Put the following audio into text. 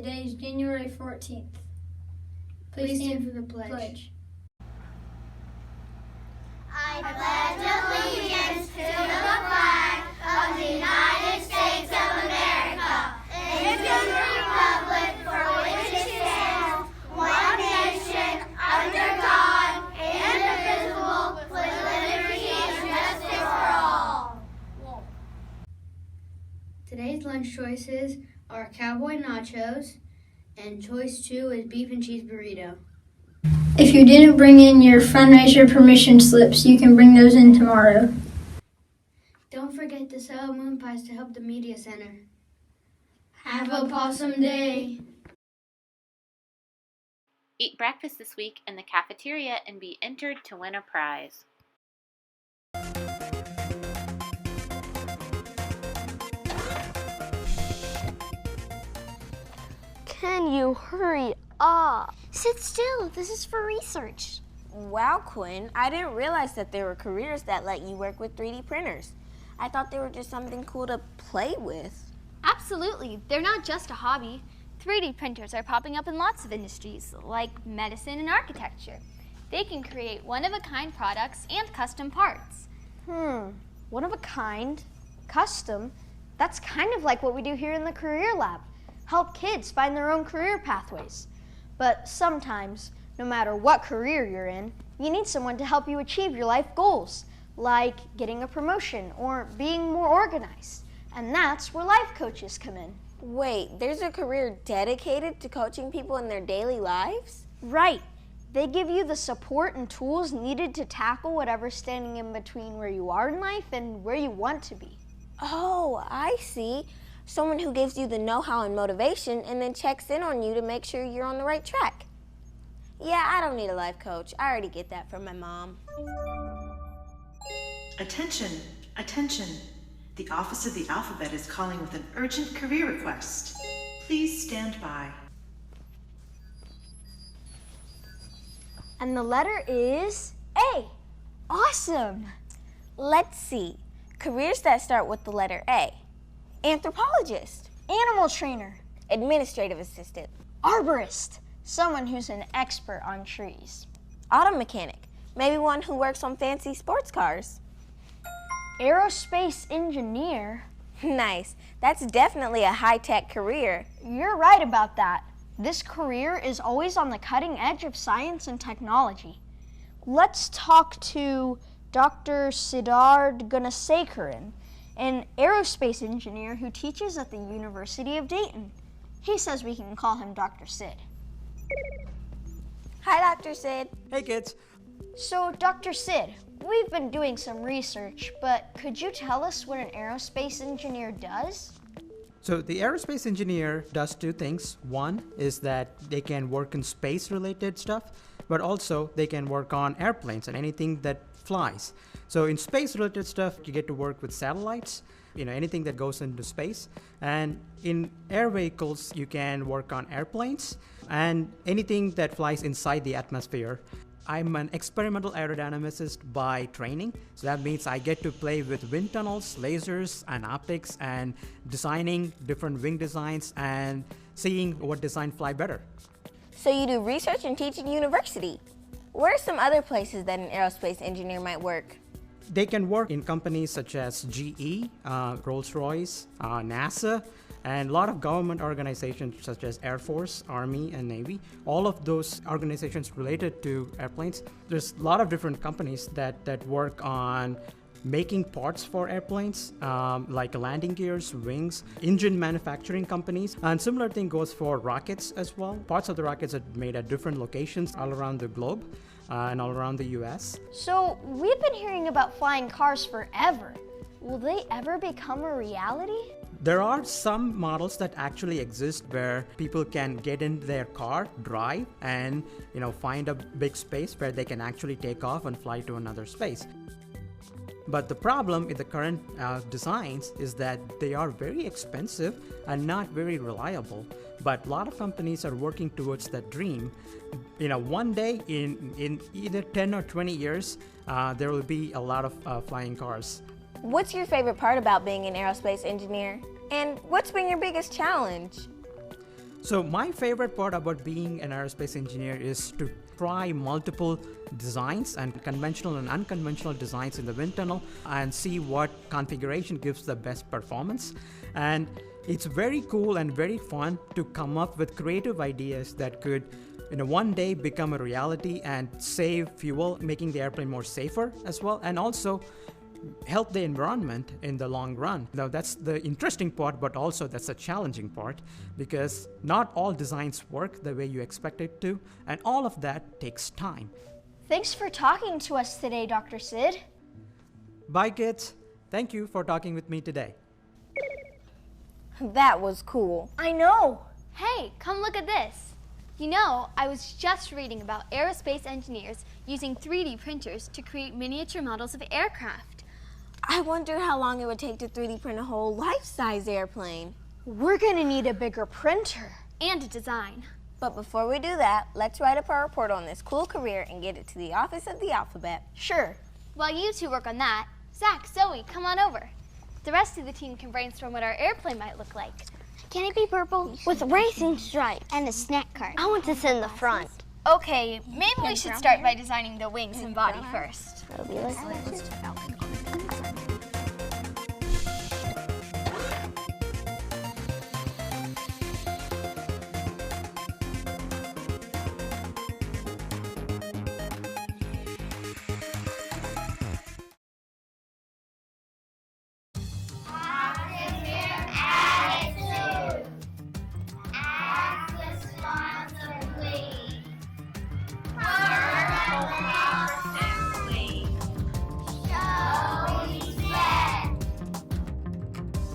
Today is January 14th. Please stand for the pledge. I pledge allegiance to the flag of the United States of America and to the republic for which it stands, one nation, under God, indivisible, with liberty and justice for all. Today's lunch choices are cowboy nachos, and choice 2 is beef and cheese burrito. If you didn't bring in your fundraiser permission slips, you can bring those in tomorrow. Don't forget to sell moon pies to help the media center. Have a possum day. Eat breakfast this week in the cafeteria and be entered to win a prize. Can you hurry up? Sit still. This is for research. Wow, Quinn, I didn't realize that there were careers that let you work with 3D printers. I thought they were just something cool to play with. Absolutely. They're not just a hobby. 3D printers are popping up in lots of industries, like medicine and architecture. They can create one-of-a-kind products and custom parts. One of a kind, custom, that's kind of like what we do here in the Career Lab. Help kids find their own career pathways. But sometimes, no matter what career you're in, you need someone to help you achieve your life goals, like getting a promotion or being more organized. And that's where life coaches come in. Wait, there's a career dedicated to coaching people in their daily lives? Right. They give you the support and tools needed to tackle whatever's standing in between where you are in life and where you want to be. Oh, I see. Someone who gives you the know-how and motivation and then checks in on you to make sure you're on the right track. Yeah, I don't need a life coach. I already get that from my mom. Attention, attention. The Office of the Alphabet is calling with an urgent career request. Please stand by. And the letter is A. Awesome! Let's see. Careers that start with the letter A. Anthropologist. Animal trainer. Administrative assistant. Arborist. Someone who's an expert on trees. Auto mechanic. Maybe one who works on fancy sports cars. Aerospace engineer. Nice. That's definitely a high-tech career. You're right about that. This career is always on the cutting edge of science and technology. Let's talk to Dr. Siddharth Gunasekaran, an aerospace engineer who teaches at the University of Dayton. He says we can call him Dr. Sid. Hi, Dr. Sid. Hey, kids. So, Dr. Sid, we've been doing some research, but could you tell us what an aerospace engineer does? So the aerospace engineer does two things. One is that they can work in space-related stuff, but also they can work on airplanes and anything that flies. So in space-related stuff, you get to work with satellites, anything that goes into space. And in air vehicles, you can work on airplanes and anything that flies inside the atmosphere. I'm an experimental aerodynamicist by training, so that means I get to play with wind tunnels, lasers, and optics, and designing different wing designs and seeing what design fly better. So you do research and teach at university. Where are some other places that an aerospace engineer might work? They can work in companies such as GE, Rolls-Royce, NASA, and a lot of government organizations such as Air Force, Army, and Navy. All of those organizations related to airplanes. There's a lot of different companies that work on making parts for airplanes, like landing gears, wings, engine manufacturing companies. And similar thing goes for rockets as well. Parts of the rockets are made at different locations all around the globe and all around the US. So, we've been hearing about flying cars forever. Will they ever become a reality? There are some models that actually exist where people can get in their car, drive, and find a big space where they can actually take off and fly to another space. But the problem with the current designs is that they are very expensive and not very reliable. But a lot of companies are working towards that dream. One day in either 10 or 20 years, there will be a lot of flying cars. What's your favorite part about being an aerospace engineer? And what's been your biggest challenge? So my favorite part about being an aerospace engineer is to try multiple designs and conventional and unconventional designs in the wind tunnel and see what configuration gives the best performance. And it's very cool and very fun to come up with creative ideas that could one day become a reality and save fuel, making the airplane more safer as well, and also help the environment in the long run. Now that's the interesting part, but also that's a challenging part because not all designs work the way you expect it to, and all of that takes time. Thanks for talking to us today, Dr. Sid. Bye, kids. Thank you for talking with me today. That was cool. I know. Hey, come look at this. You know, I was just reading about aerospace engineers using 3D printers to create miniature models of aircraft. I wonder how long it would take to 3D print a whole life-size airplane. We're gonna need a bigger printer. And a design. But before we do that, let's write up our report on this cool career and get it to the Office of the Alphabet. Sure. While you two work on that, Zach, Zoe, come on over. The rest of the team can brainstorm what our airplane might look like. Can it be purple? With racing stripes and a snack cart. I want this in the front. Okay, maybe we should start by designing the wings and body first. It'll be like